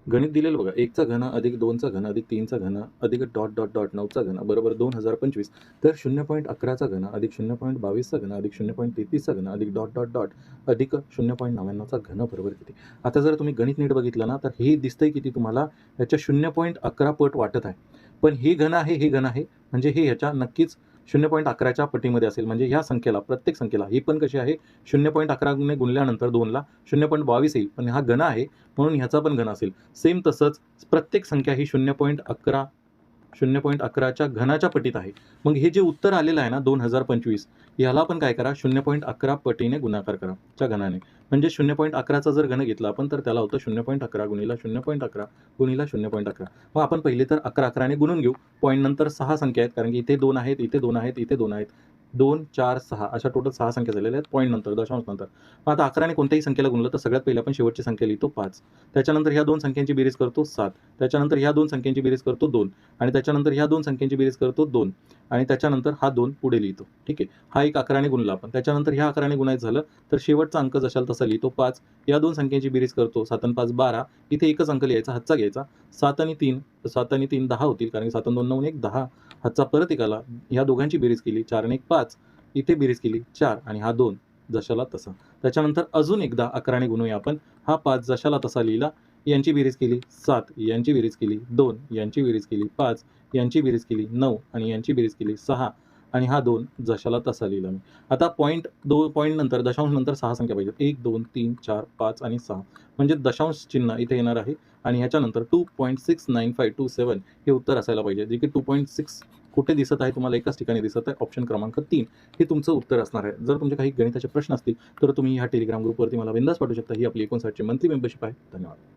गणित दिलेलं बघा, 1चा घन अधिक 2चा घन अधिक 3चा घन अधिक डॉट डॉट डॉट 9चा घन बरोबर 2025. तर 0.11चा घन अधिक 0.22चा घन अधिक 0.33चा घन अधिक डॉट डॉट डॉट अधिक 0.99चा घन बरोबर किती? आता जर तुम्ही गणित नीट बघितलं ना, तर हे दिसतंय किती तुम्हाला, ह्याच्या 0.11 पट वाटत आहे. पण हे घन आहे, हे घन आहे, म्हणजे हे ह्याच्या नक्कीच 0.11च्या पटीमध्ये असेल. म्हणजे ह्या संख्येला, प्रत्येक संख्येला ही पण कशी आहे, 0.11 ने गुणल्यानंतर 2ला 0.22 येईल. पण हा घन आहे म्हणून ह्याचा पण घन असेल. सेम तसंच प्रत्येक संख्या ही 0.11च्या घनाच्या पटीत आहे. मग हे जे उत्तर आलेलं आहे ना 2025, याला पण काय करा, 0.11 पटीने गुणाकार करा च्या घनाने. म्हणजे 0.11चा जर घन घेतला आपण तर त्याला होतं 0.11 गुणिला 0.11 गुणिला 0.11. मग आपण पहिले तर 11 ने गुणून घेऊ. पॉईंट नंतर 6 संख्या आहेत, कारण की इथे 2 आहेत, इथे 2 आहेत, इथे 2 आहेत. 2, 4, 6 अशा टोटल 6 संख्या झालेल्या आहेत पॉईंट नंतर, दशांश नंतर. मग आता 11 ने कोणत्याही संख्येला गुणलं तर सगळ्यात पहिले आपण शेवटची संख्या लिहितो 5. त्याच्यानंतर ह्या 2 संख्यांची बेरीज करतो 7. त्याच्यानंतर ह्या 2 संख्यांची बेरीज करतो 2 आणि त्याच्यानंतर ह्या 2 संख्यांची बेरीज करतो 2 आणि त्याच्यानंतर हा 2 पुढे लिहितो. ठीक आहे. हा एक 11 ने गुणला आपण. त्याच्यानंतर ह्या 11 ने गुणायचं झालं तर शेवटचा अंक जशाला तसा लिहितो 5. या 2 संख्यांची बेरीज करतो 7 आणि 5 12. इथे एकच अंक लिहायचा, हातचा घ्यायचा. 7 आणि 3 10 होतील, कारण की 7 आणि 2 9 1 10. हातचा परत एक आला. ह्या दोघांची बेरीज केली 4 आणि 1 5. इथे बेरीज केली 4 आणि हा 2 जशाला तसा. त्याच्यानंतर अजून एकदा 11 ने गुणूया आपण. हा 5 जशाला तसा लिहिला. यांची बेरीज केली 7, यांची बेरीज केली 2, यांची बेरीज केली 5, यांची बेरीज केली 9 आणि यांची बेरीज केली 6 आणि हा 2 जशाला तसा लिहिला मी. आता पॉईंट नंतर, दशांश नंतर 6 संख्या पाहिजेत. 1, 2, 3, 4, 5 आणि 6. म्हणजे दशांश चिन्ह इथे येणार आहे आणि ह्याच्यानंतर 2.69527 हे उत्तर असायला पाहिजे. जे की 2.6 कुठे दिसत आहे तुम्हाला, एकाच ठिकाणी दिसत आहे. ऑप्शन क्रमांक 3 हे तुमचं उत्तर असणार आहे. जर तुमचे काही गणिताचे प्रश्न असतील तर तुम्ही ह्या टेलिग्राम ग्रुपवरती मला बिंदास पाठवू शकता. ही आपली 59 ची मंथली मेंबरशिप आहे. धन्यवाद.